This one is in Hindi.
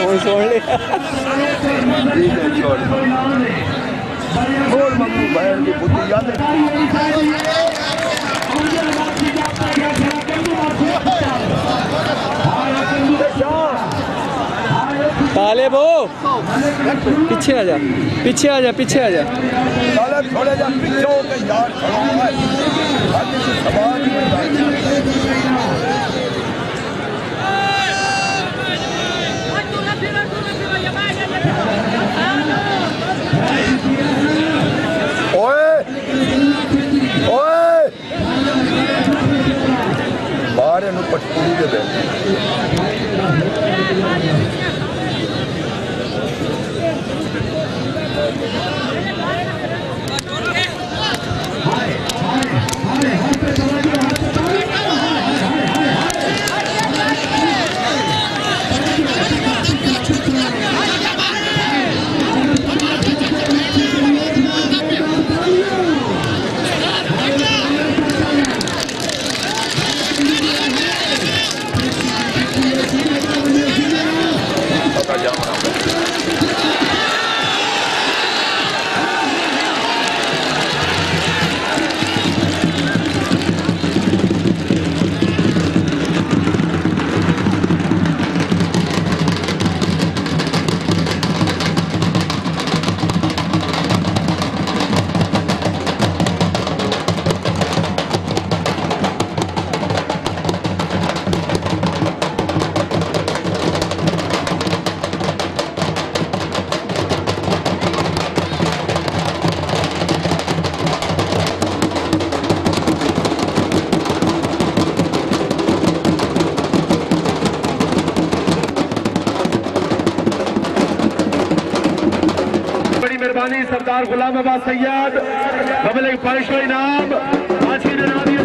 फोन छोड़ ले। छोड़ मम्मी बहन की बुद्धि याद है। ताले बो पीछे आ जा, पीछे आ जा, पीछे आ जा। ताले थोड़े जा पीछे होकर यार खड़ा है। आज की सवाल ही बन जाए। ओए ओए बाहर नु पटकूरी दे दे। सरदार गुलाम अब्बास सैयद, पब्लिक 500 इनाम।